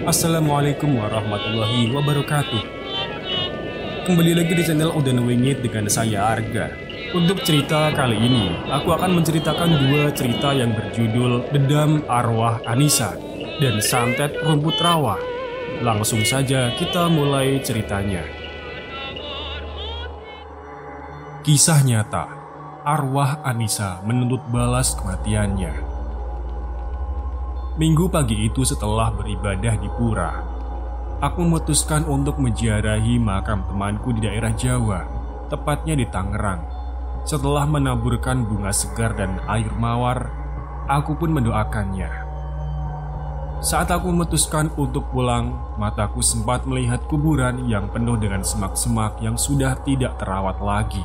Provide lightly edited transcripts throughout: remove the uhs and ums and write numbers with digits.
Assalamualaikum warahmatullahi wabarakatuh. Kembali lagi di channel Udan Wingit dengan saya Arga. Untuk cerita kali ini, aku akan menceritakan dua cerita yang berjudul Dedam Arwah Anissa dan Santet Rumput Rawa. Langsung saja kita mulai ceritanya. Kisah nyata, arwah Anissa menuntut balas kematiannya. Minggu pagi itu setelah beribadah di pura, aku memutuskan untuk menziarahi makam temanku di daerah Jawa, tepatnya di Tangerang. Setelah menaburkan bunga segar dan air mawar, aku pun mendoakannya. Saat aku memutuskan untuk pulang, mataku sempat melihat kuburan yang penuh dengan semak-semak yang sudah tidak terawat lagi.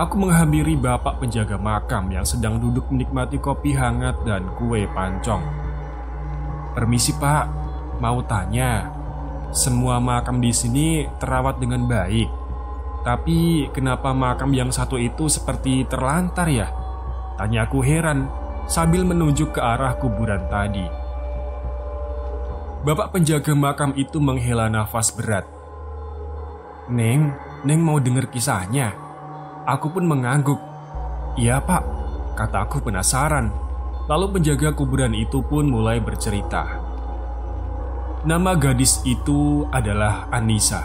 Aku menghampiri bapak penjaga makam yang sedang duduk menikmati kopi hangat dan kue pancong. "Permisi pak, mau tanya, semua makam di sini terawat dengan baik. Tapi kenapa makam yang satu itu seperti terlantar ya?" Tanyaku heran sambil menunjuk ke arah kuburan tadi. Bapak penjaga makam itu menghela nafas berat. Neng mau dengar kisahnya?" Aku pun mengangguk. "Iya pak," kataku penasaran. Lalu penjaga kuburan itu pun mulai bercerita. Nama gadis itu adalah Anissa.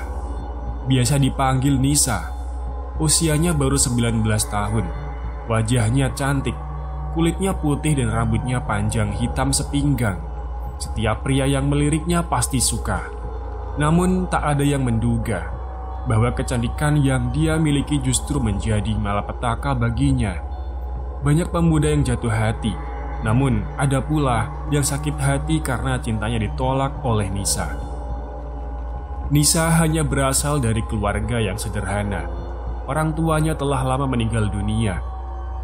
Biasa dipanggil Nisa. Usianya baru 19 tahun. Wajahnya cantik, kulitnya putih dan rambutnya panjang hitam sepinggang. Setiap pria yang meliriknya pasti suka. Namun tak ada yang menduga bahwa kecantikan yang dia miliki justru menjadi malapetaka baginya. Banyak pemuda yang jatuh hati, namun ada pula yang sakit hati karena cintanya ditolak oleh Nisa. Nisa hanya berasal dari keluarga yang sederhana. Orang tuanya telah lama meninggal dunia.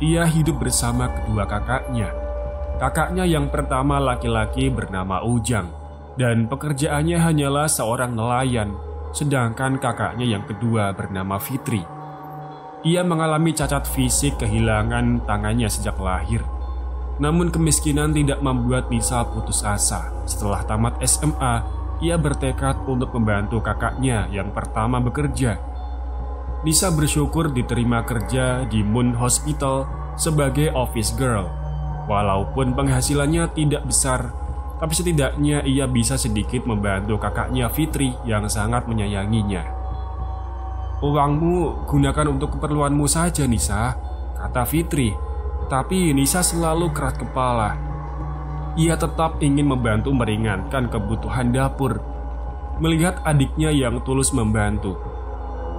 Ia hidup bersama kedua kakaknya. Kakaknya yang pertama laki-laki bernama Ujang, dan pekerjaannya hanyalah seorang nelayan. Sedangkan kakaknya yang kedua bernama Fitri. Ia mengalami cacat fisik, kehilangan tangannya sejak lahir. Namun kemiskinan tidak membuat Nisa putus asa. Setelah tamat SMA, ia bertekad untuk membantu kakaknya yang pertama bekerja. Nisa bersyukur diterima kerja di Moon Hospital sebagai office girl. Walaupun penghasilannya tidak besar, tapi setidaknya ia bisa sedikit membantu kakaknya Fitri yang sangat menyayanginya. "Uangmu gunakan untuk keperluanmu saja Nisa," kata Fitri. Tapi Nisa selalu keras kepala. Ia tetap ingin membantu meringankan kebutuhan dapur. Melihat adiknya yang tulus membantu,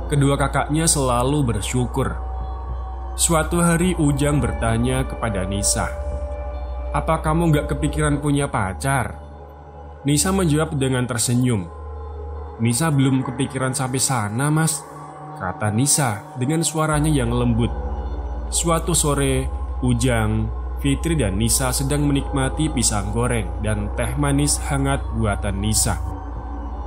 kedua kakaknya selalu bersyukur. Suatu hari Ujang bertanya kepada Nisa, "Apa kamu gak kepikiran punya pacar?" Nisa menjawab dengan tersenyum. "Nisa belum kepikiran sampai sana mas," kata Nisa dengan suaranya yang lembut. Suatu sore, Ujang, Fitri dan Nisa sedang menikmati pisang goreng dan teh manis hangat buatan Nisa.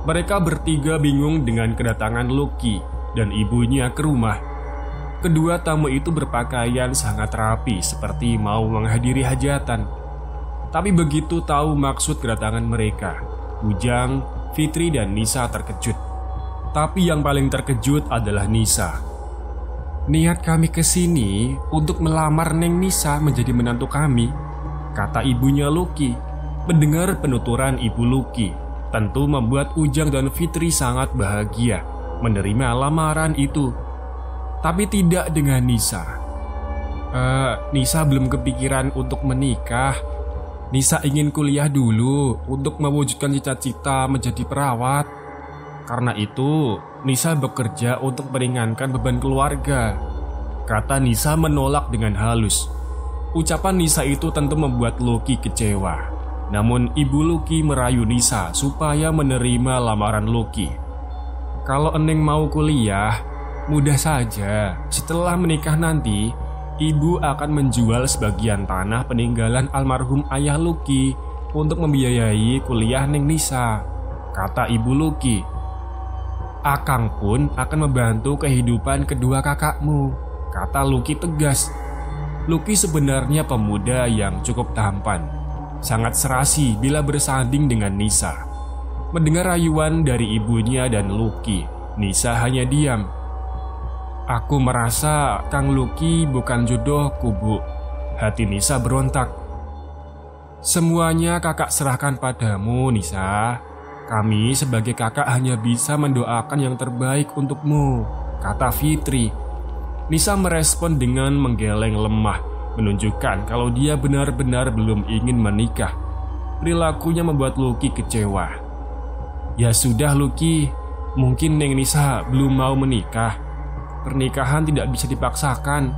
Mereka bertiga bingung dengan kedatangan Lucky dan ibunya ke rumah. Kedua tamu itu berpakaian sangat rapi seperti mau menghadiri hajatan. Tapi begitu tahu maksud kedatangan mereka, Ujang, Fitri dan Nisa terkejut. Tapi yang paling terkejut adalah Nisa. "Niat kami kesini untuk melamar Neng Nisa menjadi menantu kami," kata ibunya Lucky. Mendengar penuturan ibu Lucky, tentu membuat Ujang dan Fitri sangat bahagia menerima lamaran itu. Tapi tidak dengan Nisa. Nisa belum kepikiran untuk menikah. Nisa ingin kuliah dulu untuk mewujudkan cita-cita menjadi perawat. Karena itu, Nisa bekerja untuk meringankan beban keluarga," kata Nisa menolak dengan halus. Ucapan Nisa itu tentu membuat Lucky kecewa. Namun ibu Lucky merayu Nisa supaya menerima lamaran Lucky. "Kalau Eneng mau kuliah, mudah saja. Setelah menikah nanti, ibu akan menjual sebagian tanah peninggalan almarhum ayah Lucky untuk membiayai kuliah Neng Nisa," kata ibu Lucky. "Akang pun akan membantu kehidupan kedua kakakmu," kata Lucky tegas. Lucky sebenarnya pemuda yang cukup tampan. sangat serasi bila bersanding dengan Nisa. Mendengar rayuan dari ibunya dan Lucky, Nisa hanya diam. "Aku merasa Kang Lucky bukan jodohku, Bu." Hati Nisa berontak. "Semuanya kakak serahkan padamu, Nisa. Kami sebagai kakak hanya bisa mendoakan yang terbaik untukmu," kata Fitri. Nisa merespon dengan menggeleng lemah, menunjukkan kalau dia benar-benar belum ingin menikah. Perilakunya membuat Lucky kecewa. "Ya sudah Lucky, mungkin Neng Nisa belum mau menikah. Pernikahan tidak bisa dipaksakan,"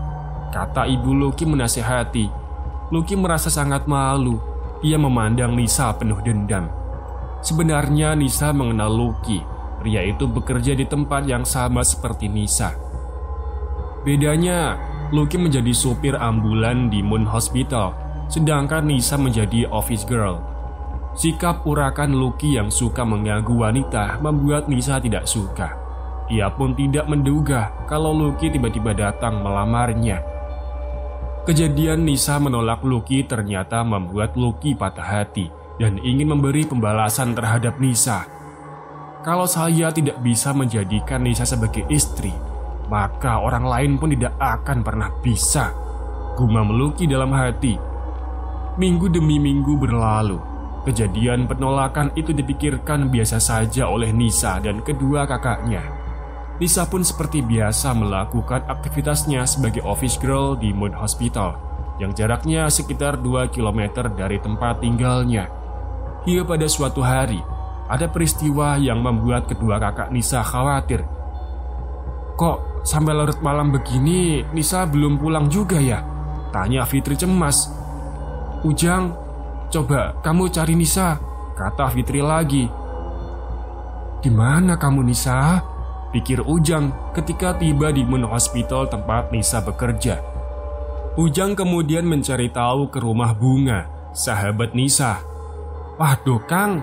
kata ibu Lucky menasihati. Lucky merasa sangat malu. Ia memandang Nisa penuh dendam. Sebenarnya Nisa mengenal Lucky. Pria itu bekerja di tempat yang sama seperti Nisa. Bedanya, Lucky menjadi supir ambulan di Moon Hospital, sedangkan Nisa menjadi office girl. Sikap urakan Lucky yang suka mengganggu wanita membuat Nisa tidak suka. Ia pun tidak menduga kalau Lucky tiba-tiba datang melamarnya. Kejadian Nisa menolak Lucky ternyata membuat Lucky patah hati dan ingin memberi pembalasan terhadap Nisa. "Kalau saya tidak bisa menjadikan Nisa sebagai istri, maka orang lain pun tidak akan pernah bisa," gumam Lucky dalam hati. Minggu demi minggu berlalu. Kejadian penolakan itu dipikirkan biasa saja oleh Nisa dan kedua kakaknya. Nisa pun seperti biasa melakukan aktivitasnya sebagai office girl di Moon Hospital yang jaraknya sekitar 2 km dari tempat tinggalnya. Hingga pada suatu hari, ada peristiwa yang membuat kedua kakak Nisa khawatir. "Kok sampai larut malam begini Nisa belum pulang juga ya?" tanya Fitri cemas. "Ujang, coba kamu cari Nisa," kata Fitri lagi. "Di mana kamu Nisa?" pikir Ujang ketika tiba di Moon Hospital tempat Nisa bekerja. Ujang kemudian mencari tahu ke rumah Bunga, sahabat Nisa. "Waduh Kang,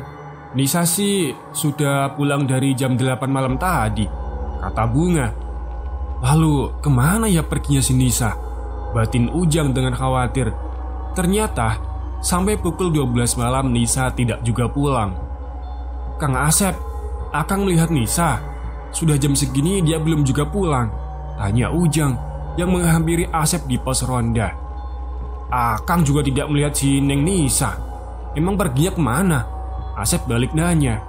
Nisa sih sudah pulang dari jam 8 malam tadi," kata Bunga. "Lalu kemana ya perginya si Nisa?" batin Ujang dengan khawatir. Ternyata sampai pukul 12 malam Nisa tidak juga pulang. "Kang Asep, Akang melihat Nisa. Sudah jam segini dia belum juga pulang," tanya Ujang yang menghampiri Asep di pos ronda. "Akang juga tidak melihat si Neng Nisa. Emang perginya kemana?" Asep balik nanya.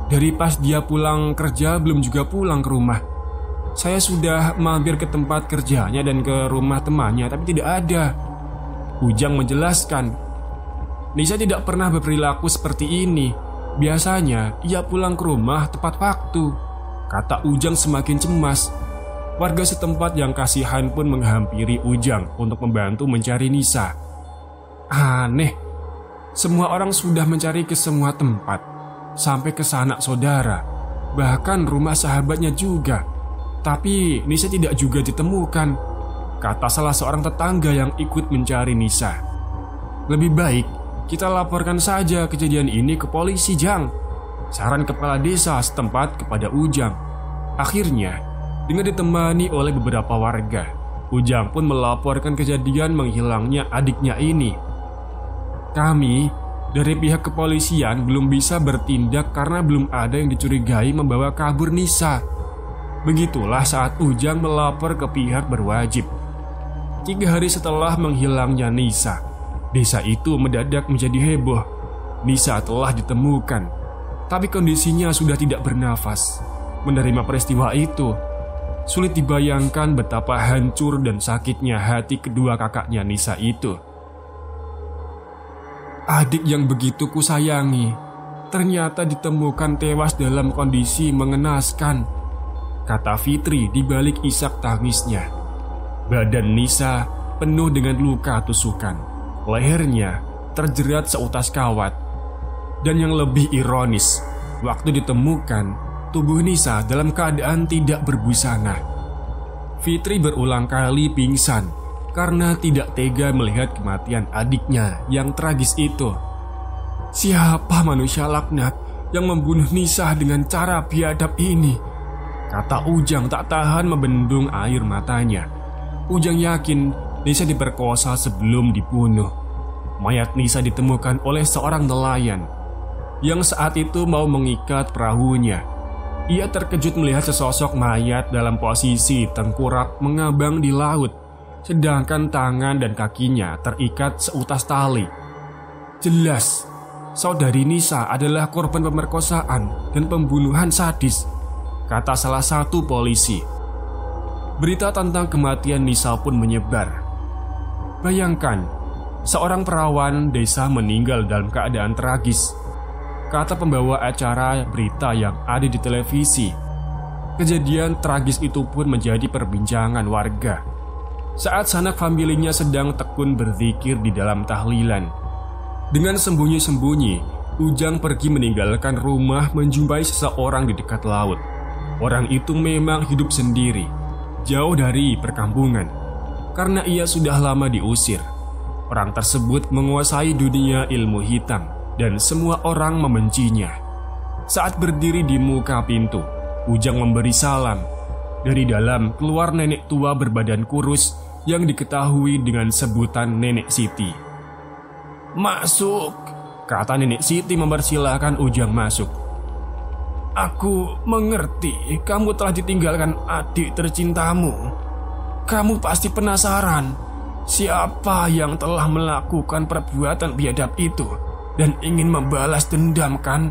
"Dari pas dia pulang kerja belum juga pulang ke rumah. Saya sudah mampir ke tempat kerjanya dan ke rumah temannya tapi tidak ada." Ujang menjelaskan, "Nisa tidak pernah berperilaku seperti ini. Biasanya ia pulang ke rumah tepat waktu," kata Ujang semakin cemas. Warga setempat yang kasihan pun menghampiri Ujang untuk membantu mencari Nisa. "Aneh, semua orang sudah mencari ke semua tempat, sampai ke sanak saudara, bahkan rumah sahabatnya juga. Tapi Nisa tidak juga ditemukan," kata salah seorang tetangga yang ikut mencari Nisa. "Lebih baik kita laporkan saja kejadian ini ke polisi, Jang," saran kepala desa setempat kepada Ujang. Akhirnya, dengan ditemani oleh beberapa warga, Ujang pun melaporkan kejadian menghilangnya adiknya ini. "Kami dari pihak kepolisian belum bisa bertindak karena belum ada yang dicurigai membawa kabur Nisa." Begitulah saat Ujang melapor ke pihak berwajib. 3 hari setelah menghilangnya Nisa, desa itu mendadak menjadi heboh. Nisa telah ditemukan, tapi kondisinya sudah tidak bernafas. Menerima peristiwa itu, sulit dibayangkan betapa hancur dan sakitnya hati kedua kakaknya Nisa itu. "Adik yang begitu kusayangi ternyata ditemukan tewas dalam kondisi mengenaskan," kata Fitri di balik isak tangisnya. Badan Nisa penuh dengan luka tusukan. Lehernya terjerat seutas kawat. Dan yang lebih ironis, waktu ditemukan, tubuh Nisa dalam keadaan tidak berbusana. Fitri berulang kali pingsan karena tidak tega melihat kematian adiknya yang tragis itu. "Siapa manusia laknat yang membunuh Nisa dengan cara biadab ini?" kata Ujang tak tahan membendung air matanya. Ujang yakin Nisa diperkosa sebelum dibunuh. mayat Nisa ditemukan oleh seorang nelayan yang saat itu mau mengikat perahunya. Ia terkejut melihat sesosok mayat dalam posisi tengkurap mengambang di laut, sedangkan tangan dan kakinya terikat seutas tali. Jelas, saudari Nisa adalah korban pemerkosaan dan pembunuhan sadis, kata salah satu polisi. Berita tentang kematian Nisa pun menyebar. Bayangkan, seorang perawan desa meninggal dalam keadaan tragis, kata pembawa acara berita yang ada di televisi. Kejadian tragis itu pun menjadi perbincangan warga saat sanak familinya sedang tekun berzikir di dalam tahlilan. Dengan sembunyi-sembunyi, Ujang pergi meninggalkan rumah menjumpai seseorang di dekat laut. Orang itu memang hidup sendiri, jauh dari perkampungan, karena ia sudah lama diusir. Orang tersebut menguasai dunia ilmu hitam dan semua orang membencinya. Saat berdiri di muka pintu, Ujang memberi salam. Dari dalam keluar nenek tua berbadan kurus yang diketahui dengan sebutan Nenek Siti. "Masuk," kata Nenek Siti mempersilahkan Ujang masuk. "Aku mengerti kamu telah ditinggalkan adik tercintamu. Kamu pasti penasaran siapa yang telah melakukan perbuatan biadab itu dan ingin membalas dendam, kan?"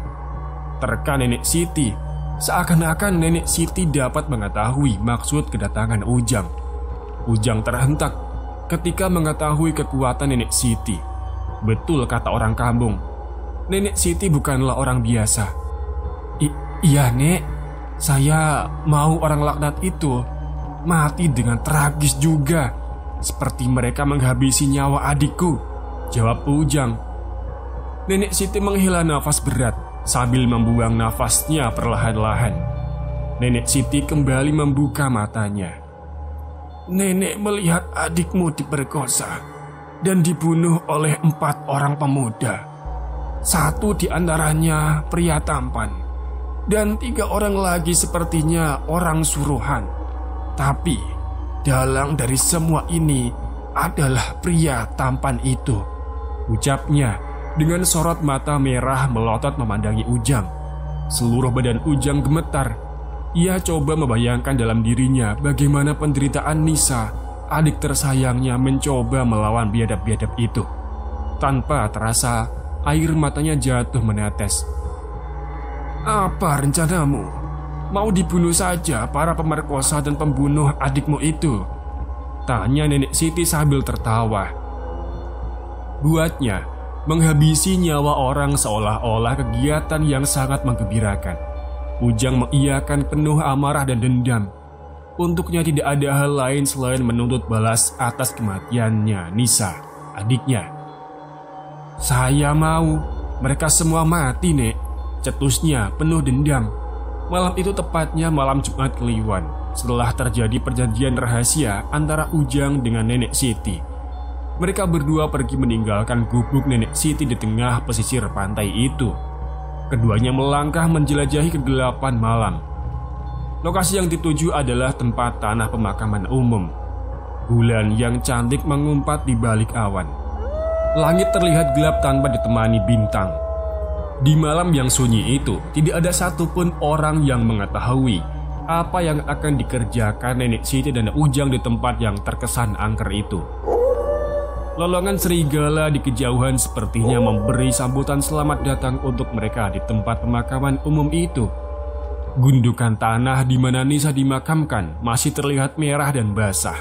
Terka Nenek Siti, seakan-akan Nenek Siti dapat mengetahui maksud kedatangan Ujang. Ujang terhentak ketika mengetahui kekuatan Nenek Siti. Betul kata orang kampung, Nenek Siti bukanlah orang biasa. Iya, Nek, saya mau orang laknat itu mati dengan tragis juga, seperti mereka menghabisi nyawa adikku, jawab Ujang. Nenek Siti menghela nafas berat sambil membuang nafasnya perlahan-lahan. Nenek Siti kembali membuka matanya. "Nenek melihat adikmu diperkosa dan dibunuh oleh 4 orang pemuda. 1 di antaranya pria tampan, dan 3 orang lagi sepertinya orang suruhan. Tapi dalang dari semua ini adalah pria tampan itu," ucapnya dengan sorot mata merah melotot memandangi Ujang. Seluruh badan Ujang gemetar. Ia coba membayangkan dalam dirinya bagaimana penderitaan Nisa, adik tersayangnya, mencoba melawan biadab-biadab itu. Tanpa terasa, air matanya jatuh menetes. "Apa rencanamu? Mau dibunuh saja para pemerkosa dan pembunuh adikmu itu?" tanya Nenek Siti sambil tertawa. Buatnya, menghabisi nyawa orang seolah-olah kegiatan yang sangat menggembirakan. Ujang mengiyakan penuh amarah dan dendam. Untuknya tidak ada hal lain selain menuntut balas atas kematiannya Nisa, adiknya. "Saya mau mereka semua mati, Nek," cetusnya penuh dendam. Malam itu tepatnya malam Jumat Kliwon, setelah terjadi perjanjian rahasia antara Ujang dengan Nenek Siti. Mereka berdua pergi meninggalkan gubuk Nenek Siti di tengah pesisir pantai itu. Keduanya melangkah menjelajahi kegelapan malam. Lokasi yang dituju adalah tempat tanah pemakaman umum. Bulan yang cantik mengumpat di balik awan. Langit terlihat gelap tanpa ditemani bintang. Di malam yang sunyi itu, tidak ada satupun orang yang mengetahui apa yang akan dikerjakan Nenek Siti dan Ujang di tempat yang terkesan angker itu. Lolongan serigala di kejauhan sepertinya memberi sambutan selamat datang untuk mereka di tempat pemakaman umum itu. Gundukan tanah di mana Nisa dimakamkan masih terlihat merah dan basah.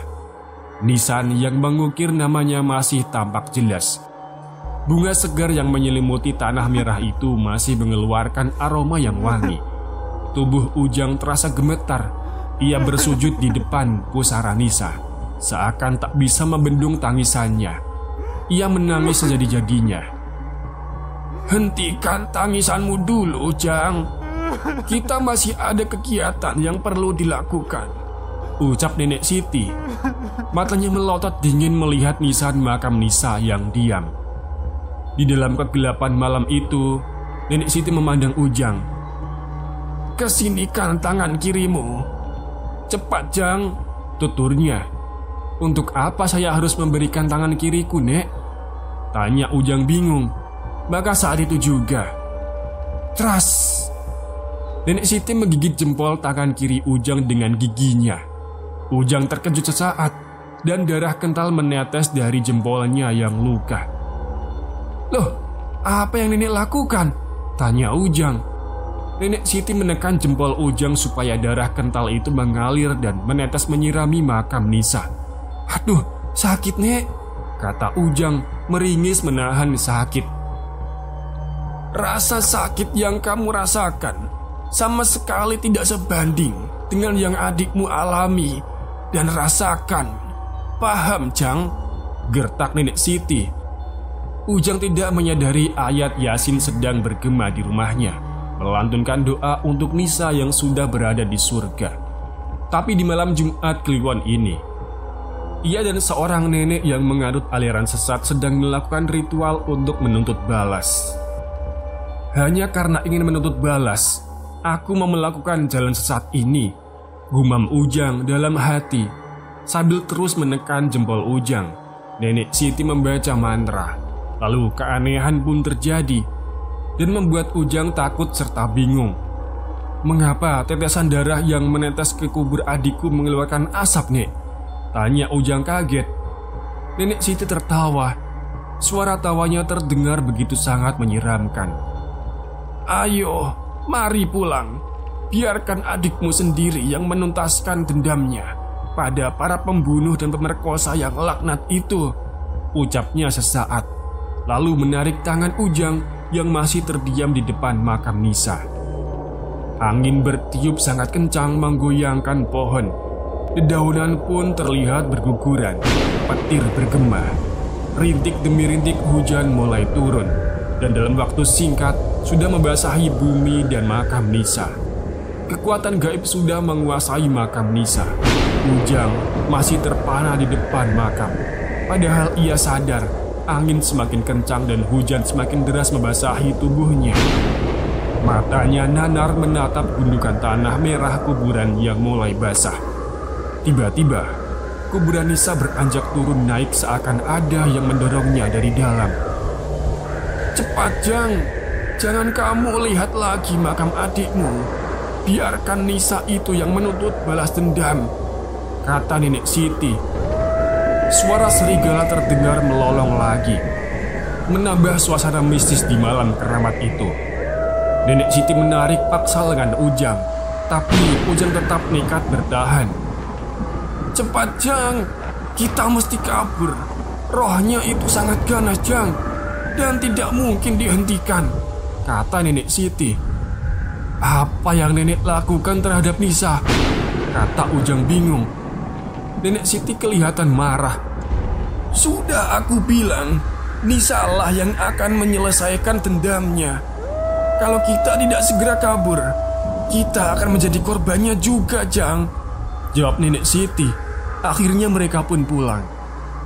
Nisan yang mengukir namanya masih tampak jelas. Bunga segar yang menyelimuti tanah merah itu masih mengeluarkan aroma yang wangi. Tubuh Ujang terasa gemetar. Ia bersujud di depan pusara Nisa, seakan tak bisa membendung tangisannya. Ia menangis sejadi-jadinya. "Hentikan tangisanmu dulu, Ujang. Kita masih ada kegiatan yang perlu dilakukan," ucap Nenek Siti. Matanya melotot dingin melihat nisan makam Nisa yang diam. Di dalam kegelapan malam itu, Nenek Siti memandang Ujang. "Kesinikan tangan kirimu. Cepat, Jang," tuturnya. "Untuk apa saya harus memberikan tangan kiriku, Nek?" Tanya Ujang bingung. Maka saat itu juga, tras, Nenek Siti menggigit jempol tangan kiri Ujang dengan giginya. Ujang terkejut sesaat dan darah kental menetes dari jempolnya yang luka. Loh, apa yang nenek lakukan? Tanya Ujang. Nenek Siti menekan jempol Ujang supaya darah kental itu mengalir dan menetes menyirami makam Nisa. Aduh, sakit nek, kata Ujang meringis menahan sakit. Rasa sakit yang kamu rasakan sama sekali tidak sebanding dengan yang adikmu alami dan rasakan. Paham, Jang? Gertak Nenek Siti. Ujang tidak menyadari ayat Yasin sedang bergema di rumahnya, melantunkan doa untuk Nisa yang sudah berada di surga. Tapi di malam Jumat Kliwon ini, ia dan seorang nenek yang menganut aliran sesat sedang melakukan ritual untuk menuntut balas. Hanya karena ingin menuntut balas, aku mau melakukan jalan sesat ini, gumam Ujang dalam hati. Sambil terus menekan jempol Ujang, Nenek Siti membaca mantra. Lalu keanehan pun terjadi dan membuat Ujang takut serta bingung. Mengapa tetesan darah yang menetes ke kubur adikku mengeluarkan asap, Nek? Tanya Ujang kaget. Nenek Siti tertawa. Suara tawanya terdengar begitu sangat menyeramkan. Ayo, mari pulang. Biarkan adikmu sendiri yang menuntaskan dendamnya pada para pembunuh dan pemerkosa yang laknat itu, ucapnya sesaat. Lalu menarik tangan Ujang yang masih terdiam di depan makam Nisa. Angin bertiup sangat kencang menggoyangkan pohon. Dedaunan pun terlihat berguguran. Petir bergema. Rintik demi rintik hujan mulai turun, dan dalam waktu singkat sudah membasahi bumi dan makam Nisa. Kekuatan gaib sudah menguasai makam Nisa. Ujang masih terpana di depan makam. Padahal ia sadar angin semakin kencang dan hujan semakin deras membasahi tubuhnya. Matanya nanar menatap gundukan tanah merah kuburan yang mulai basah. Tiba-tiba, kuburan Nisa beranjak turun naik seakan ada yang mendorongnya dari dalam. Cepat, Jang! Jangan kamu lihat lagi makam adikmu. Biarkan Nisa itu yang menuntut balas dendam, kata Nenek Siti. Suara serigala terdengar melolong lagi, menambah suasana mistis di malam keramat itu. Nenek Siti menarik paksa lengan Ujang, tapi Ujang tetap nekat bertahan. Cepat, Jang, kita mesti kabur. Rohnya itu sangat ganas, Jang, dan tidak mungkin dihentikan, kata Nenek Siti. Apa yang nenek lakukan terhadap Nisa? Kata Ujang bingung. Nenek Siti kelihatan marah. Sudah aku bilang, Nisa lah yang akan menyelesaikan dendamnya. Kalau kita tidak segera kabur, kita akan menjadi korbannya juga, Jang, jawab Nenek Siti. Akhirnya mereka pun pulang.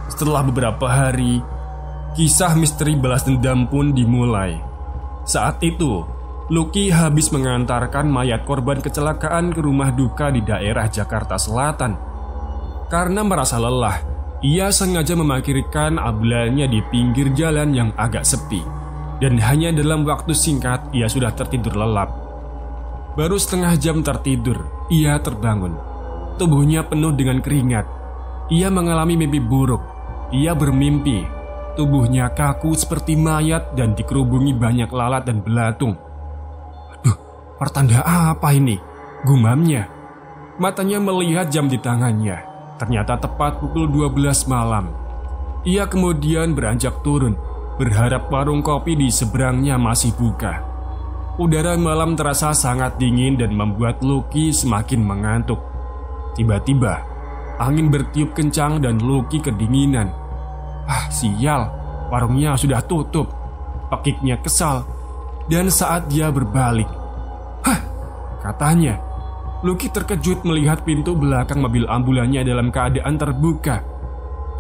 Setelah beberapa hari, kisah misteri balas dendam pun dimulai. Saat itu, Lucky habis mengantarkan mayat korban kecelakaan ke rumah duka di daerah Jakarta Selatan. Karena merasa lelah, ia sengaja memarkirkan Ablalnya di pinggir jalan yang agak sepi. Dan hanya dalam waktu singkat ia sudah tertidur lelap. Baru setengah jam tertidur, ia terbangun. Tubuhnya penuh dengan keringat. Ia mengalami mimpi buruk. Ia bermimpi tubuhnya kaku seperti mayat dan dikerubungi banyak lalat dan belatung. Aduh, pertanda apa ini? Gumamnya. Matanya melihat jam di tangannya. Ternyata tepat pukul 12 malam. Ia kemudian beranjak turun, berharap warung kopi di seberangnya masih buka. Udara malam terasa sangat dingin dan membuat Lucky semakin mengantuk. Tiba-tiba, angin bertiup kencang dan Lucky kedinginan. Ah, sial, warungnya sudah tutup. Pekiknya kesal. Dan saat dia berbalik, hah, katanya. Lucky terkejut melihat pintu belakang mobil ambulannya dalam keadaan terbuka.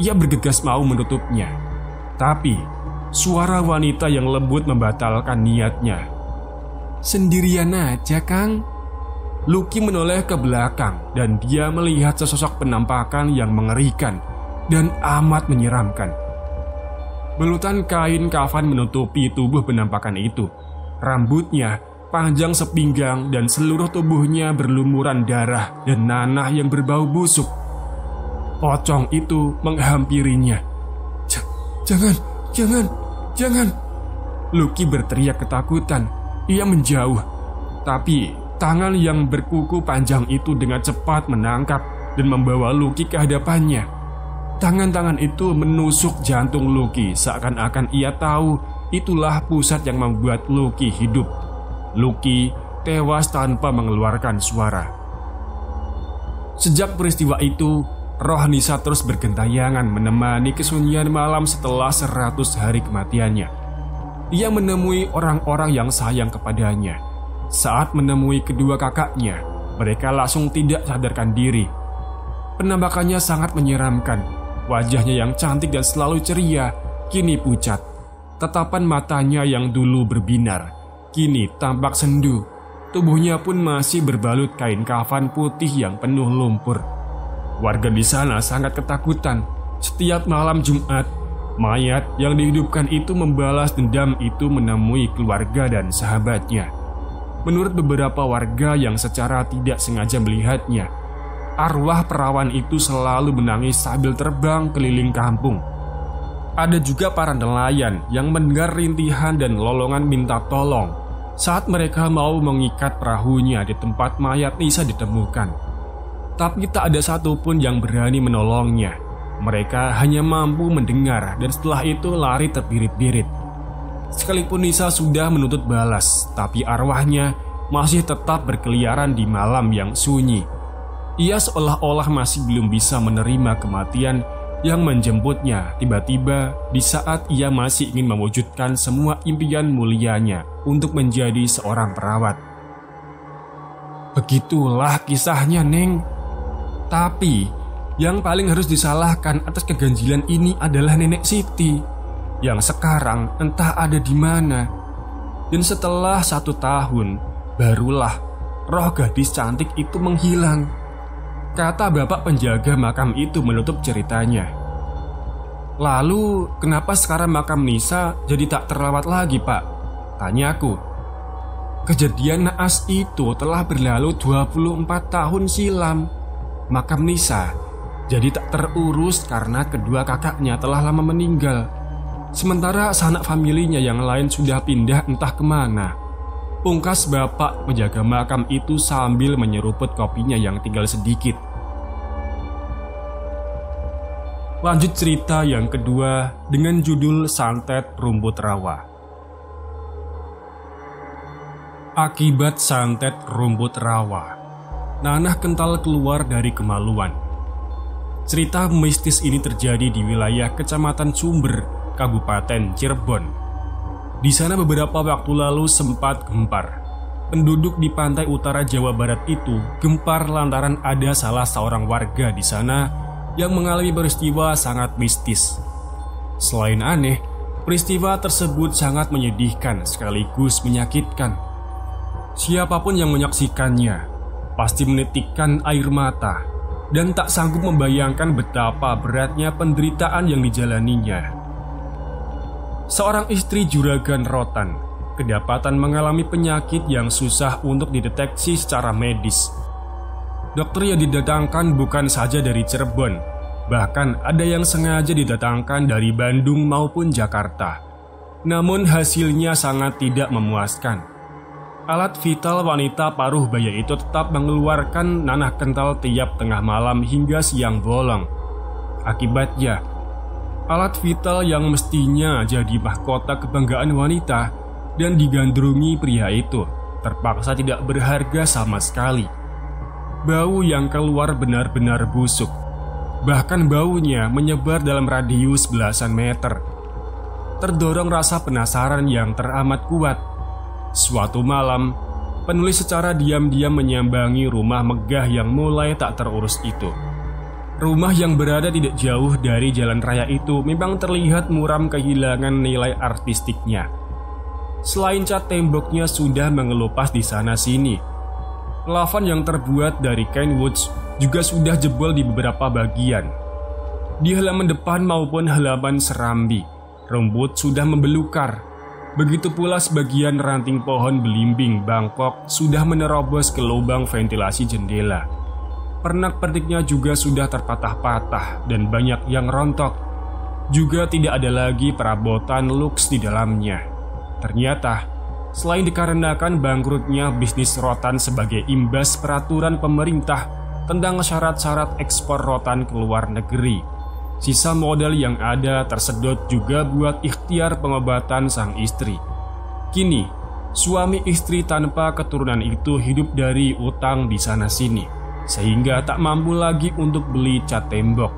Ia bergegas mau menutupnya. Tapi, suara wanita yang lembut membatalkan niatnya. Sendirian aja, Kang? Lucky menoleh ke belakang dan dia melihat sesosok penampakan yang mengerikan dan amat menyeramkan. Belutan kain kafan menutupi tubuh penampakan itu. Rambutnya panjang sepinggang dan seluruh tubuhnya berlumuran darah dan nanah yang berbau busuk. Pocong itu menghampirinya. Jangan. Lucky berteriak ketakutan. Ia menjauh. Tapi tangan yang berkuku panjang itu dengan cepat menangkap dan membawa Lucky ke hadapannya. Tangan-tangan itu menusuk jantung Lucky seakan-akan ia tahu itulah pusat yang membuat Lucky hidup. Lucky tewas tanpa mengeluarkan suara. Sejak peristiwa itu, roh Nisa terus bergentayangan menemani kesunyian malam setelah 100 hari kematiannya. Ia menemui orang-orang yang sayang kepadanya. Saat menemui kedua kakaknya, mereka langsung tidak sadarkan diri. Penampakannya sangat menyeramkan. Wajahnya yang cantik dan selalu ceria kini pucat. Tatapan matanya yang dulu berbinar kini tampak sendu. Tubuhnya pun masih berbalut kain kafan putih yang penuh lumpur. Warga di sana sangat ketakutan. Setiap malam Jumat, mayat yang dihidupkan itu membalas dendam itu menemui keluarga dan sahabatnya. Menurut beberapa warga yang secara tidak sengaja melihatnya, arwah perawan itu selalu menangis sambil terbang keliling kampung. Ada juga para nelayan yang mendengar rintihan dan lolongan minta tolong saat mereka mau mengikat perahunya di tempat mayat Nisa ditemukan. Tapi tak ada satupun yang berani menolongnya. Mereka hanya mampu mendengar dan setelah itu lari terbirit-birit. Sekalipun Nisa sudah menuntut balas, tapi arwahnya masih tetap berkeliaran di malam yang sunyi. Ia seolah-olah masih belum bisa menerima kematian yang menjemputnya tiba-tiba di saat ia masih ingin mewujudkan semua impian mulianya untuk menjadi seorang perawat. Begitulah kisahnya, Neng. Tapi yang paling harus disalahkan atas keganjilan ini adalah Nenek Siti yang sekarang entah ada di mana. Dan setelah 1 tahun, barulah roh gadis cantik itu menghilang. Kata bapak penjaga makam itu menutup ceritanya. Lalu, kenapa sekarang makam Nisa jadi tak terawat lagi, Pak? Tanyaku. Kejadian naas itu telah berlalu 24 tahun silam. Makam Nisa jadi tak terurus karena kedua kakaknya telah lama meninggal. Sementara sanak familinya yang lain sudah pindah entah kemana. Pungkas bapak penjaga makam itu sambil menyeruput kopinya yang tinggal sedikit. Lanjut cerita yang kedua dengan judul Santet Rumput Rawa. Akibat santet rumput rawa, nanah kental keluar dari kemaluan. Cerita mistis ini terjadi di wilayah Kecamatan Sumber, Kabupaten Cirebon. Di sana beberapa waktu lalu sempat gempar. Penduduk di pantai utara Jawa Barat itu gempar lantaran ada salah seorang warga di sana yang mengalami peristiwa sangat mistis. Selain aneh, peristiwa tersebut sangat menyedihkan sekaligus menyakitkan. Siapapun yang menyaksikannya pasti menitikkan air mata dan tak sanggup membayangkan betapa beratnya penderitaan yang dijalaninya. Seorang istri juragan rotan kedapatan mengalami penyakit yang susah untuk dideteksi secara medis. Dokter yang didatangkan bukan saja dari Cirebon, bahkan ada yang sengaja didatangkan dari Bandung maupun Jakarta. Namun hasilnya sangat tidak memuaskan. Alat vital wanita paruh baya itu tetap mengeluarkan nanah kental tiap tengah malam hingga siang bolong. Akibatnya, alat vital yang mestinya jadi mahkota kebanggaan wanita dan digandrungi pria itu terpaksa tidak berharga sama sekali. Bau yang keluar benar-benar busuk. Bahkan baunya menyebar dalam radius belasan meter. Terdorong rasa penasaran yang teramat kuat, suatu malam, penulis secara diam-diam menyambangi rumah megah yang mulai tak terurus itu. Rumah yang berada tidak jauh dari jalan raya itu memang terlihat muram kehilangan nilai artistiknya. Selain cat temboknya sudah mengelupas di sana-sini, plafon yang terbuat dari kain woods juga sudah jebol di beberapa bagian. Di halaman depan maupun halaman serambi, rumput sudah membelukar. Begitu pula sebagian ranting pohon belimbing Bangkok sudah menerobos ke lubang ventilasi jendela. Pernak-perniknya juga sudah terpatah-patah dan banyak yang rontok. Juga tidak ada lagi perabotan luks di dalamnya. Ternyata, selain dikarenakan bangkrutnya bisnis rotan sebagai imbas peraturan pemerintah tentang syarat-syarat ekspor rotan ke luar negeri, sisa modal yang ada tersedot juga buat ikhtiar pengobatan sang istri. Kini, suami istri tanpa keturunan itu hidup dari utang di sana-sini, sehingga tak mampu lagi untuk beli cat tembok.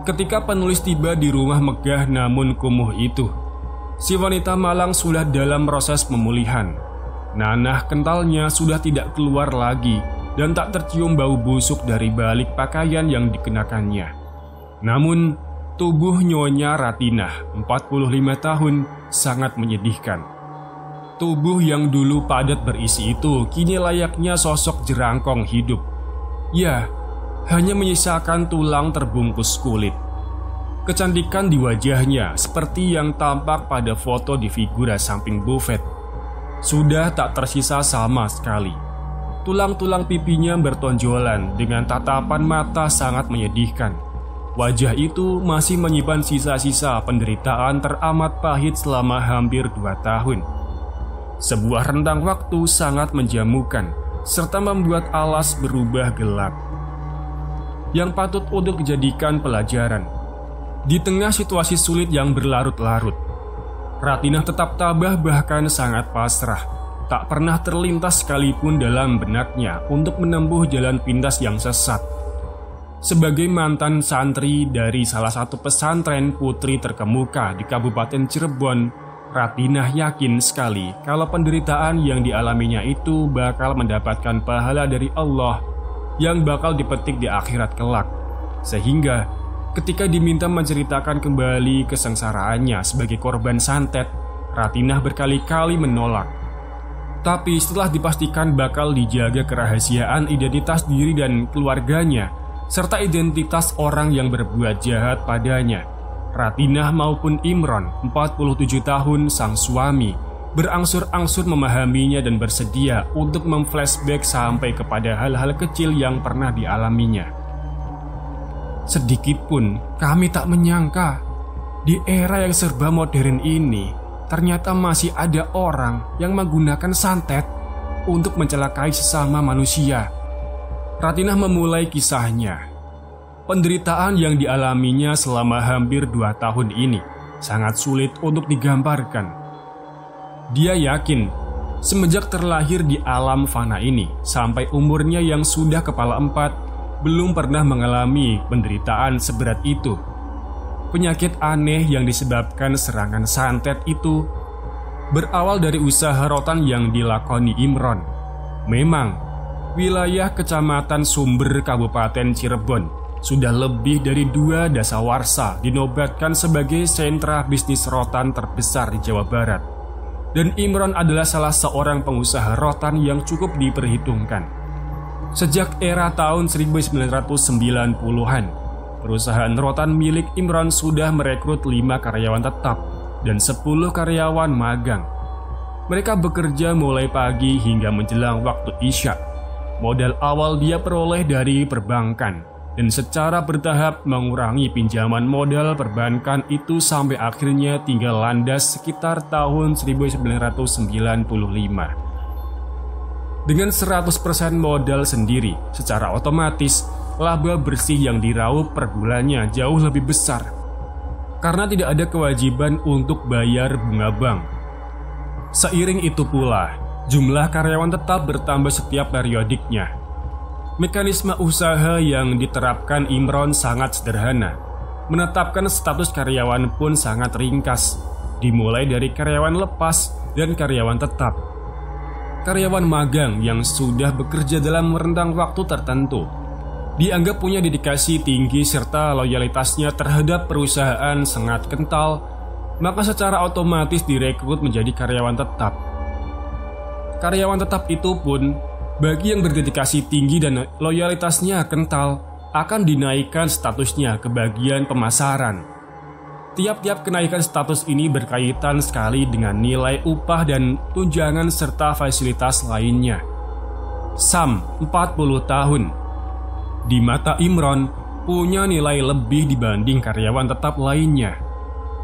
Ketika penulis tiba di rumah megah namun kumuh itu, si wanita malang sudah dalam proses pemulihan. Nanah kentalnya sudah tidak keluar lagi dan tak tercium bau busuk dari balik pakaian yang dikenakannya. Namun, tubuh Nyonya Ratinah, 45 tahun, sangat menyedihkan. Tubuh yang dulu padat berisi itu kini layaknya sosok jerangkong hidup. Ya, hanya menyisakan tulang terbungkus kulit. Kecantikan di wajahnya seperti yang tampak pada foto di figura samping bufet sudah tak tersisa sama sekali. Tulang-tulang pipinya bertonjolan dengan tatapan mata sangat menyedihkan. Wajah itu masih menyimpan sisa-sisa penderitaan teramat pahit selama hampir 2 tahun. Sebuah rentang waktu sangat menjamukan serta membuat alas berubah gelap, yang patut untuk dijadikan pelajaran. Di tengah situasi sulit yang berlarut-larut, Ratinah tetap tabah bahkan sangat pasrah. Tak pernah terlintas sekalipun dalam benaknya untuk menempuh jalan pintas yang sesat. Sebagai mantan santri dari salah satu pesantren putri terkemuka di Kabupaten Cirebon, Ratinah yakin sekali kalau penderitaan yang dialaminya itu bakal mendapatkan pahala dari Allah yang bakal dipetik di akhirat kelak. Sehingga ketika diminta menceritakan kembali kesengsaraannya sebagai korban santet, Ratinah berkali-kali menolak. Tapi setelah dipastikan bakal dijaga kerahasiaan identitas diri dan keluarganya, serta identitas orang yang berbuat jahat padanya, Ratinah maupun Imron, 47 tahun sang suami, berangsur-angsur memahaminya dan bersedia untuk memflashback sampai kepada hal-hal kecil yang pernah dialaminya. Sedikitpun kami tak menyangka, di era yang serba modern ini, ternyata masih ada orang yang menggunakan santet untuk mencelakai sesama manusia. Ratinah memulai kisahnya. Penderitaan yang dialaminya selama hampir 2 tahun ini sangat sulit untuk digambarkan. Dia yakin semenjak terlahir di alam fana ini sampai umurnya yang sudah kepala 4 belum pernah mengalami penderitaan seberat itu. Penyakit aneh yang disebabkan serangan santet itu berawal dari usaha rotan yang dilakoni Imron. Memang wilayah Kecamatan Sumber Kabupaten Cirebon sudah lebih dari 2 dasawarsa dinobatkan sebagai sentra bisnis rotan terbesar di Jawa Barat. Dan Imron adalah salah seorang pengusaha rotan yang cukup diperhitungkan. Sejak era tahun 1990-an, perusahaan rotan milik Imron sudah merekrut 5 karyawan tetap dan 10 karyawan magang. Mereka bekerja mulai pagi hingga menjelang waktu isya. Modal awal dia peroleh dari perbankan dan secara bertahap mengurangi pinjaman modal perbankan itu sampai akhirnya tinggal landas sekitar tahun 1995. Dengan 100% modal sendiri, secara otomatis laba bersih yang diraup per bulannya jauh lebih besar karena tidak ada kewajiban untuk bayar bunga bank. Seiring itu pula, jumlah karyawan tetap bertambah setiap periodiknya. Mekanisme usaha yang diterapkan Imron sangat sederhana. Menetapkan status karyawan pun sangat ringkas, dimulai dari karyawan lepas dan karyawan tetap. Karyawan magang yang sudah bekerja dalam rentang waktu tertentu dianggap punya dedikasi tinggi serta loyalitasnya terhadap perusahaan sangat kental, maka secara otomatis direkrut menjadi karyawan tetap. Karyawan tetap itu pun bagi yang berdedikasi tinggi dan loyalitasnya kental akan dinaikkan statusnya ke bagian pemasaran. Tiap-tiap kenaikan status ini berkaitan sekali dengan nilai upah dan tunjangan serta fasilitas lainnya. Sam, 40 tahun. Di mata Imron, punya nilai lebih dibanding karyawan tetap lainnya.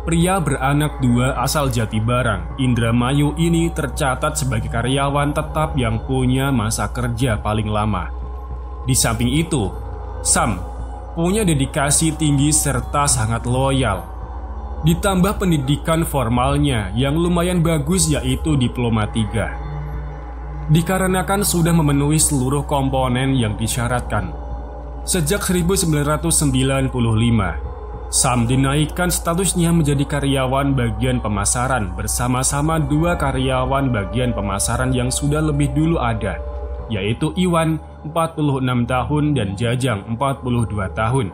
Pria beranak 2 asal Jatibarang, Indramayu ini tercatat sebagai karyawan tetap yang punya masa kerja paling lama. Di samping itu, Sam punya dedikasi tinggi serta sangat loyal. Ditambah pendidikan formalnya yang lumayan bagus, yaitu Diploma 3. Dikarenakan sudah memenuhi seluruh komponen yang disyaratkan. Sejak 1995, Sam dinaikkan statusnya menjadi karyawan bagian pemasaran bersama-sama 2 karyawan bagian pemasaran yang sudah lebih dulu ada, yaitu Iwan 46 tahun dan Jajang 42 tahun.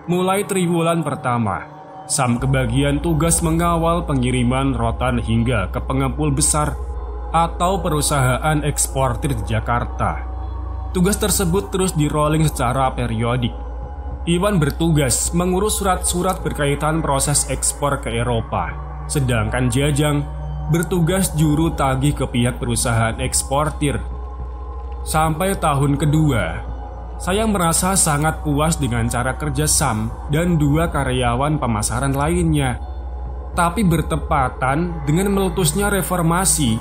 Mulai triwulan pertama, Sam kebagian tugas mengawal pengiriman rotan hingga ke pengepul besar atau perusahaan eksportir di Jakarta. Tugas tersebut terus di-rolling secara periodik. Iwan bertugas mengurus surat-surat berkaitan proses ekspor ke Eropa, sedangkan Jajang bertugas juru tagih ke pihak perusahaan eksportir. Sampai tahun kedua, saya merasa sangat puas dengan cara kerja Sam dan 2 karyawan pemasaran lainnya. Tapi bertepatan dengan meletusnya reformasi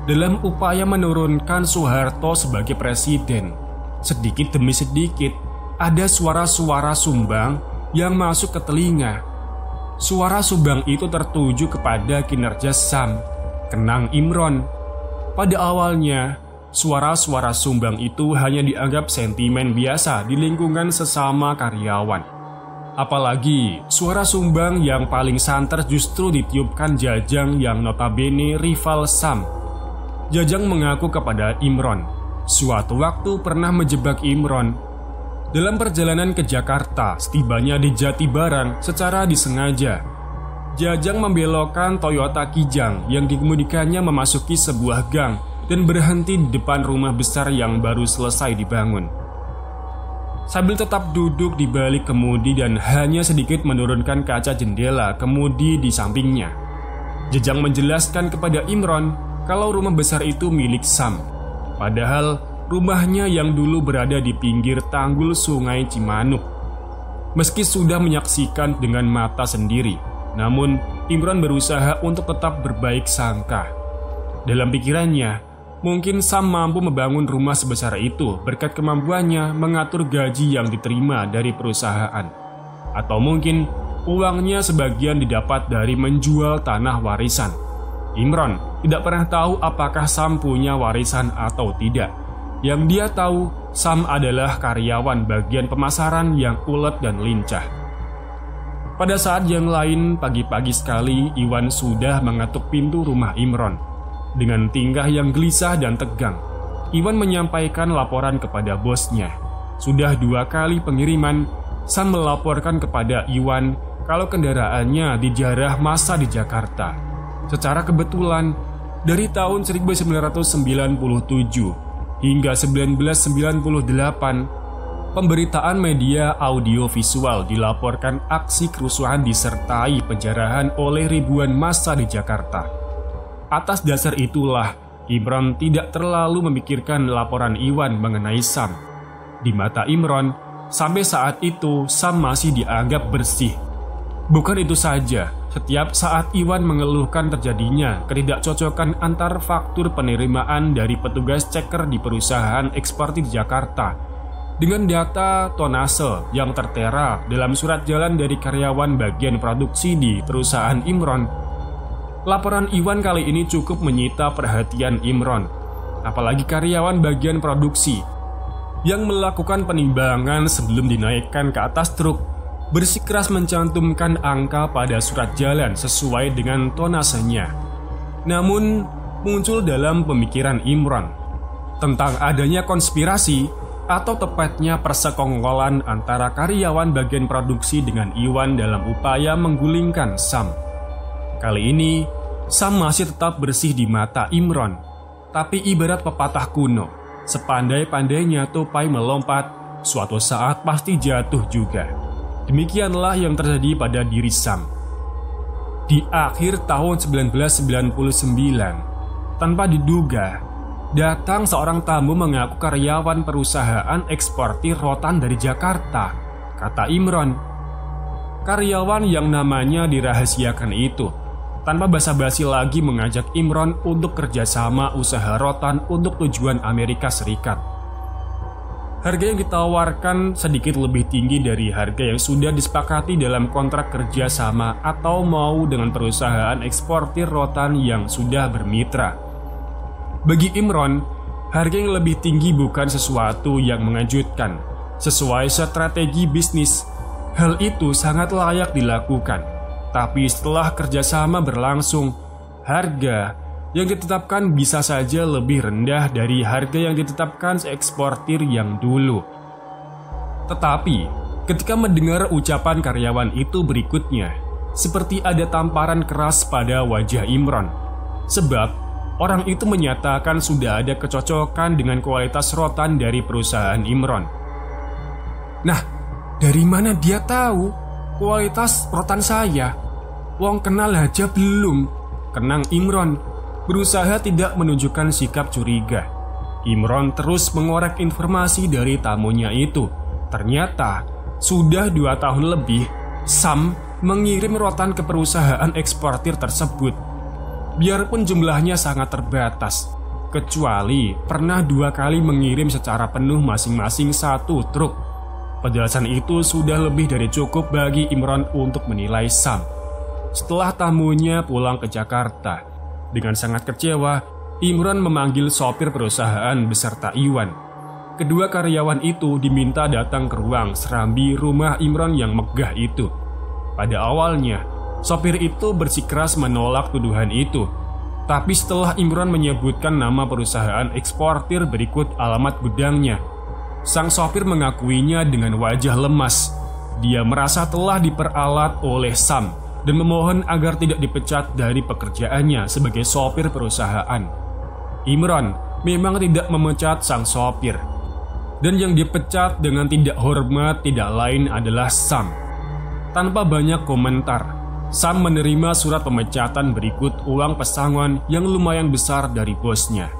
dalam upaya menurunkan Soeharto sebagai presiden, sedikit demi sedikit ada suara-suara sumbang yang masuk ke telinga. Suara sumbang itu tertuju kepada kinerja Sam, kenang Imron. Pada awalnya, suara-suara sumbang itu hanya dianggap sentimen biasa di lingkungan sesama karyawan. Apalagi suara sumbang yang paling santer justru ditiupkan Jajang yang notabene rival Sam. Jajang mengaku kepada Imron, suatu waktu pernah menjebak Imron. Dalam perjalanan ke Jakarta, setibanya di Jatibarang secara disengaja, Jajang membelokkan Toyota Kijang yang dikemudikannya memasuki sebuah gang dan berhenti di depan rumah besar yang baru selesai dibangun. Sambil tetap duduk di balik kemudi dan hanya sedikit menurunkan kaca jendela kemudi di sampingnya, Jajang menjelaskan kepada Imron kalau rumah besar itu milik Sam. Padahal rumahnya yang dulu berada di pinggir tanggul Sungai Cimanuk. Meski sudah menyaksikan dengan mata sendiri, namun Imron berusaha untuk tetap berbaik sangka. Dalam pikirannya, mungkin Sam mampu membangun rumah sebesar itu berkat kemampuannya mengatur gaji yang diterima dari perusahaan. Atau mungkin uangnya sebagian didapat dari menjual tanah warisan. Imron tidak pernah tahu apakah Sam punya warisan atau tidak. Yang dia tahu, Sam adalah karyawan bagian pemasaran yang ulet dan lincah. Pada saat yang lain, pagi-pagi sekali Iwan sudah mengetuk pintu rumah Imron. Dengan tingkah yang gelisah dan tegang, Iwan menyampaikan laporan kepada bosnya. Sudah 2 kali pengiriman, Sam melaporkan kepada Iwan kalau kendaraannya dijarah massa di Jakarta. Secara kebetulan, dari tahun 1997 hingga 1998, pemberitaan media audiovisual dilaporkan aksi kerusuhan disertai penjarahan oleh ribuan massa di Jakarta. Atas dasar itulah, Imron tidak terlalu memikirkan laporan Iwan mengenai Sam. Di mata Imron, sampai saat itu Sam masih dianggap bersih. Bukan itu saja, setiap saat Iwan mengeluhkan terjadinya ketidakcocokan antar faktur penerimaan dari petugas ceker di perusahaan eksportir di Jakarta dengan data tonase yang tertera dalam surat jalan dari karyawan bagian produksi di perusahaan Imron. Laporan Iwan kali ini cukup menyita perhatian Imron, apalagi karyawan bagian produksi yang melakukan penimbangan sebelum dinaikkan ke atas truk bersikeras mencantumkan angka pada surat jalan sesuai dengan tonasenya. Namun, muncul dalam pemikiran Imron tentang adanya konspirasi atau tepatnya persekongkolan antara karyawan bagian produksi dengan Iwan dalam upaya menggulingkan Sam. Kali ini, Sam masih tetap bersih di mata Imron, tapi ibarat pepatah kuno, sepandai-pandainya tupai melompat, suatu saat pasti jatuh juga. Demikianlah yang terjadi pada diri Sam. Di akhir tahun 1999, tanpa diduga, datang seorang tamu mengaku karyawan perusahaan eksportir rotan dari Jakarta, kata Imron. Karyawan yang namanya dirahasiakan itu tanpa basa-basi lagi mengajak Imron untuk kerjasama usaha rotan untuk tujuan Amerika Serikat. Harga yang ditawarkan sedikit lebih tinggi dari harga yang sudah disepakati dalam kontrak kerjasama atau mau dengan perusahaan eksportir rotan yang sudah bermitra. Bagi Imron, harga yang lebih tinggi bukan sesuatu yang mengejutkan. Sesuai strategi bisnis, hal itu sangat layak dilakukan. Tapi setelah kerjasama berlangsung, harga yang ditetapkan bisa saja lebih rendah dari harga yang ditetapkan eksportir yang dulu. Tetapi, ketika mendengar ucapan karyawan itu berikutnya, seperti ada tamparan keras pada wajah Imron. Sebab, orang itu menyatakan sudah ada kecocokan dengan kualitas rotan dari perusahaan Imron. Nah, dari mana dia tahu kualitas rotan saya? Wong kenal aja belum, kenang Imron. Berusaha tidak menunjukkan sikap curiga. Imron terus mengorek informasi dari tamunya itu. Ternyata, sudah 2 tahun lebih, Sam mengirim rotan ke perusahaan eksportir tersebut. Biarpun jumlahnya sangat terbatas, kecuali pernah 2 kali mengirim secara penuh masing-masing 1 truk. Penjelasan itu sudah lebih dari cukup bagi Imron untuk menilai Sam. Setelah tamunya pulang ke Jakarta, dengan sangat kecewa, Imron memanggil sopir perusahaan beserta Iwan. Kedua karyawan itu diminta datang ke ruang serambi rumah Imron yang megah itu. Pada awalnya, sopir itu bersikeras menolak tuduhan itu. Tapi setelah Imron menyebutkan nama perusahaan eksportir berikut alamat gudangnya, sang sopir mengakuinya dengan wajah lemas. Dia merasa telah diperalat oleh Sam dan memohon agar tidak dipecat dari pekerjaannya sebagai sopir perusahaan. Imron memang tidak memecat sang sopir, dan yang dipecat dengan tidak hormat tidak lain adalah Sam. Tanpa banyak komentar, Sam menerima surat pemecatan berikut uang pesangon yang lumayan besar dari bosnya.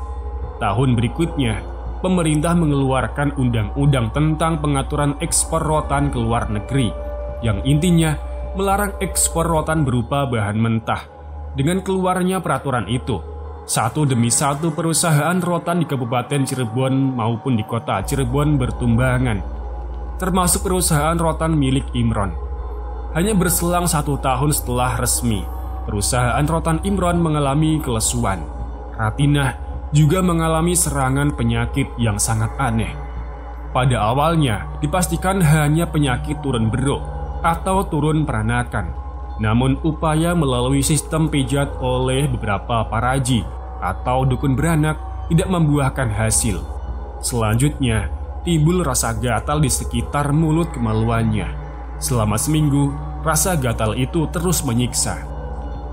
Tahun berikutnya, pemerintah mengeluarkan undang-undang tentang pengaturan ekspor rotan ke luar negeri, yang intinya melarang ekspor rotan berupa bahan mentah. Dengan keluarnya peraturan itu, 1 demi 1 perusahaan rotan di Kabupaten Cirebon maupun di kota Cirebon bertumbangan, termasuk perusahaan rotan milik Imron. Hanya berselang 1 tahun setelah resmi, perusahaan rotan Imron mengalami kelesuan. Ratinah juga mengalami serangan penyakit yang sangat aneh. Pada awalnya dipastikan hanya penyakit turun beruk atau turun peranakan. Namun upaya melalui sistem pijat oleh beberapa paraji atau dukun beranak tidak membuahkan hasil. Selanjutnya, timbul rasa gatal di sekitar mulut kemaluannya. Selama seminggu, rasa gatal itu terus menyiksa.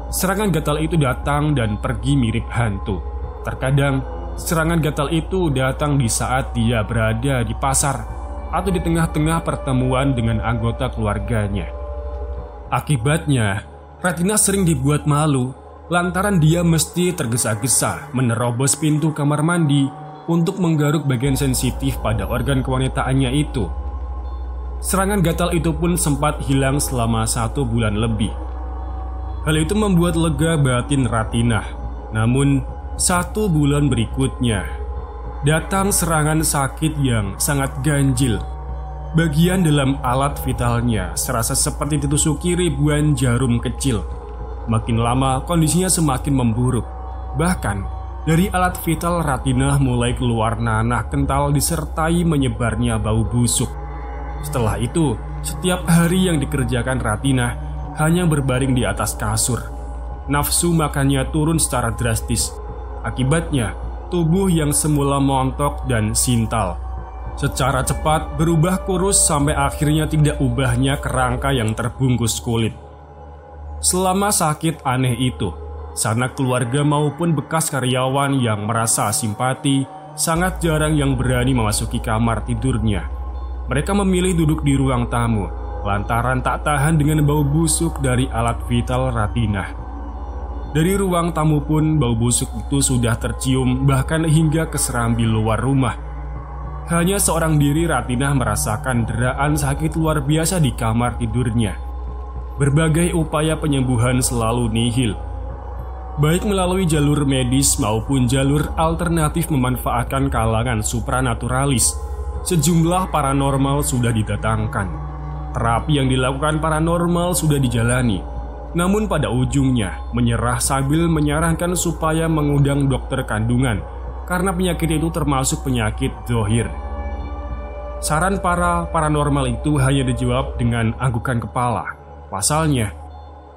Serangan gatal itu datang dan pergi mirip hantu. Terkadang, serangan gatal itu datang di saat dia berada di pasar atau di tengah-tengah pertemuan dengan anggota keluarganya. Akibatnya, Ratina sering dibuat malu lantaran dia mesti tergesa-gesa menerobos pintu kamar mandi untuk menggaruk bagian sensitif pada organ kewanitaannya itu. Serangan gatal itu pun sempat hilang selama 1 bulan lebih. Hal itu membuat lega batin Ratinah. Namun, 1 bulan berikutnya datang serangan sakit yang sangat ganjil. Bagian dalam alat vitalnya serasa seperti ditusuki ribuan jarum kecil. Makin lama kondisinya semakin memburuk. Bahkan dari alat vital Ratinah mulai keluar nanah kental disertai menyebarnya bau busuk. Setelah itu, setiap hari yang dikerjakan Ratinah hanya berbaring di atas kasur. Nafsu makannya turun secara drastis. Akibatnya, tubuh yang semula montok dan sintal secara cepat berubah kurus sampai akhirnya tidak ubahnya kerangka yang terbungkus kulit. Selama sakit aneh itu, sanak keluarga maupun bekas karyawan yang merasa simpati sangat jarang yang berani memasuki kamar tidurnya. Mereka memilih duduk di ruang tamu lantaran tak tahan dengan bau busuk dari alat vital Ratinah. Dari ruang tamu pun bau busuk itu sudah tercium bahkan hingga ke serambi luar rumah. Hanya seorang diri Ratinah merasakan deraan sakit luar biasa di kamar tidurnya. Berbagai upaya penyembuhan selalu nihil. Baik melalui jalur medis maupun jalur alternatif memanfaatkan kalangan supranaturalis, sejumlah paranormal sudah didatangkan. Terapi yang dilakukan paranormal sudah dijalani, namun pada ujungnya menyerah sambil menyarankan supaya mengundang dokter kandungan karena penyakit itu termasuk penyakit dzahir. Saran para paranormal itu hanya dijawab dengan anggukan kepala. Pasalnya,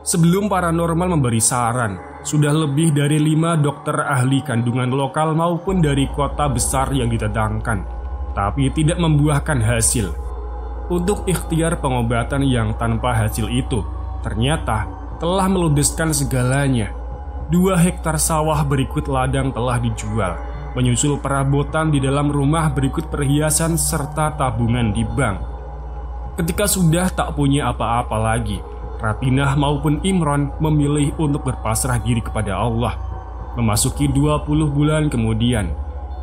sebelum paranormal memberi saran, sudah lebih dari 5 dokter ahli kandungan lokal maupun dari kota besar yang didatangkan, tapi tidak membuahkan hasil. Untuk ikhtiar pengobatan yang tanpa hasil itu, ternyata telah meludeskan segalanya. 2 hektar sawah berikut ladang telah dijual, menyusul perabotan di dalam rumah berikut perhiasan serta tabungan di bank. Ketika sudah tak punya apa-apa lagi, Ratinah maupun Imron memilih untuk berpasrah diri kepada Allah. Memasuki 20 bulan kemudian,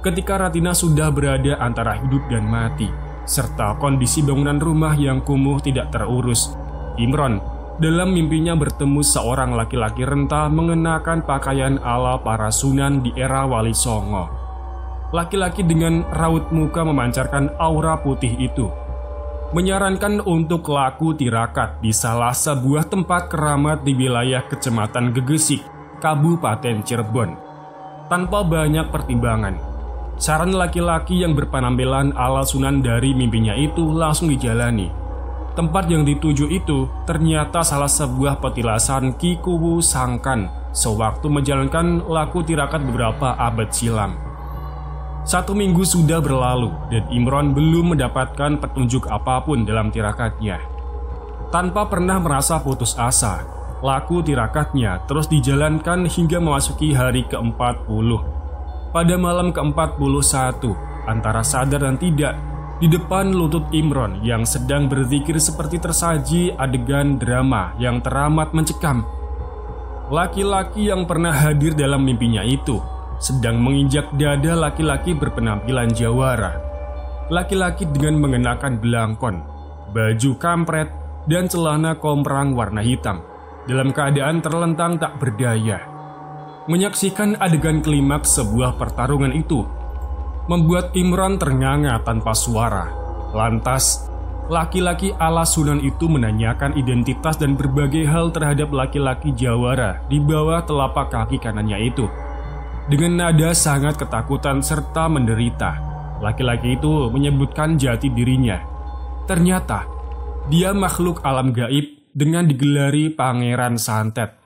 ketika Ratinah sudah berada antara hidup dan mati, serta kondisi bangunan rumah yang kumuh tidak terurus, Imron dalam mimpinya bertemu seorang laki-laki renta mengenakan pakaian ala para Sunan di era Wali Songo. Laki-laki dengan raut muka memancarkan aura putih itu menyarankan untuk laku tirakat di salah sebuah tempat keramat di wilayah Kecamatan Gegesik, Kabupaten Cirebon. Tanpa banyak pertimbangan, saran laki-laki yang berpenampilan ala Sunan dari mimpinya itu langsung dijalani. Tempat yang dituju itu ternyata salah sebuah petilasan Ki Kuwu Sangkan sewaktu menjalankan laku tirakat beberapa abad silam. 1 minggu sudah berlalu dan Imron belum mendapatkan petunjuk apapun dalam tirakatnya. Tanpa pernah merasa putus asa, laku tirakatnya terus dijalankan hingga memasuki hari ke-40. Pada malam ke-41, antara sadar dan tidak, di depan lutut Imron yang sedang berzikir seperti tersaji adegan drama yang teramat mencekam. Laki-laki yang pernah hadir dalam mimpinya itu sedang menginjak dada laki-laki berpenampilan jawara. Laki-laki dengan mengenakan belangkon, baju kampret, dan celana komprang warna hitam, dalam keadaan terlentang tak berdaya. Menyaksikan adegan klimaks sebuah pertarungan itu membuat Imron ternganga tanpa suara. Lantas, laki-laki ala Sunan itu menanyakan identitas dan berbagai hal terhadap laki-laki jawara di bawah telapak kaki kanannya itu. Dengan nada sangat ketakutan serta menderita, laki-laki itu menyebutkan jati dirinya. Ternyata, dia makhluk alam gaib dengan digelari Pangeran Santet.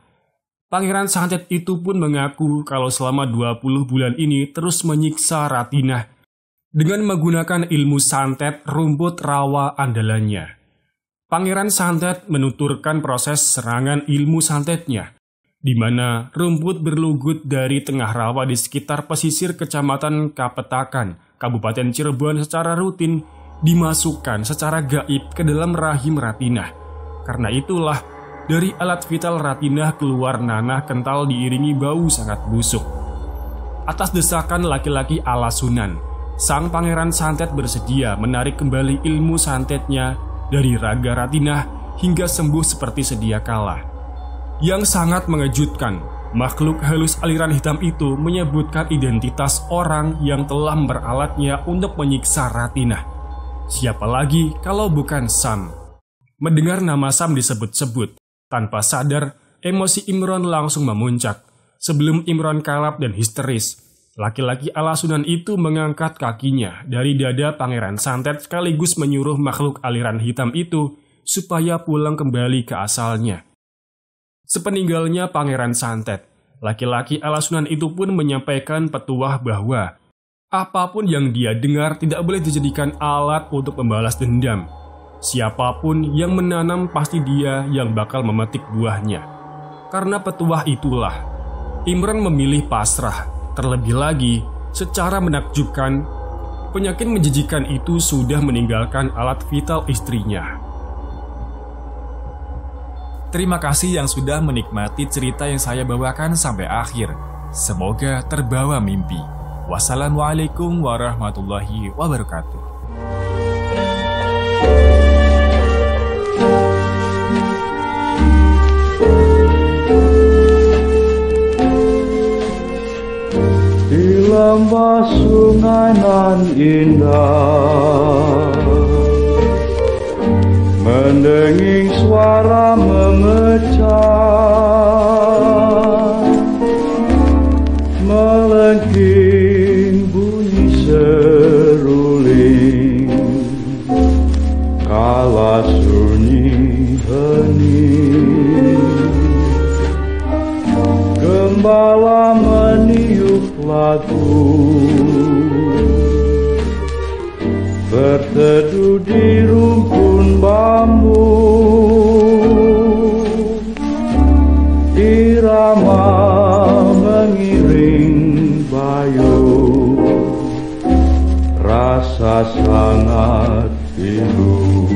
Pangeran Santet itu pun mengaku kalau selama 20 bulan ini terus menyiksa Ratinah dengan menggunakan ilmu santet rumput rawa andalannya. Pangeran Santet menuturkan proses serangan ilmu santetnya, di mana rumput berlugut dari tengah rawa di sekitar pesisir Kecamatan Kapetakan, Kabupaten Cirebon secara rutin dimasukkan secara gaib ke dalam rahim Ratinah. Karena itulah, dari alat vital Ratinah keluar nanah kental diiringi bau sangat busuk. Atas desakan laki-laki ala Sunan, sang Pangeran Santet bersedia menarik kembali ilmu santetnya dari raga Ratinah hingga sembuh seperti sedia kala. Yang sangat mengejutkan, makhluk halus aliran hitam itu menyebutkan identitas orang yang telah memperalatnya untuk menyiksa Ratinah. Siapa lagi kalau bukan Sam? Mendengar nama Sam disebut-sebut, tanpa sadar, emosi Imron langsung memuncak. Sebelum Imron kalap dan histeris, laki-laki ala Sunan itu mengangkat kakinya dari dada Pangeran Santet sekaligus menyuruh makhluk aliran hitam itu supaya pulang kembali ke asalnya. Sepeninggalnya Pangeran Santet, laki-laki ala Sunan itu pun menyampaikan petuah bahwa apapun yang dia dengar tidak boleh dijadikan alat untuk membalas dendam. Siapapun yang menanam pasti dia yang bakal memetik buahnya. Karena petuah itulah, Imron memilih pasrah. Terlebih lagi, secara menakjubkan, penyakit menjijikan itu sudah meninggalkan alat vital istrinya. Terima kasih yang sudah menikmati cerita yang saya bawakan sampai akhir. Semoga terbawa mimpi. Wassalamualaikum warahmatullahi wabarakatuh. Di lembah sungai nan indah, mendenging suara memecah, melengking bunyi seruling, kala sunyi hening. Gembala meniup lagu, berteduh di rumpun bambu. Irama mengiring bayung, rasa sangat pilu.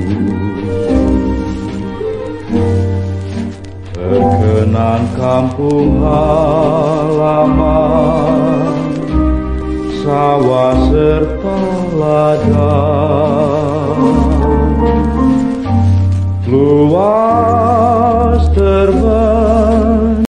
Terkenang kampung halaman, sawah serta ladang.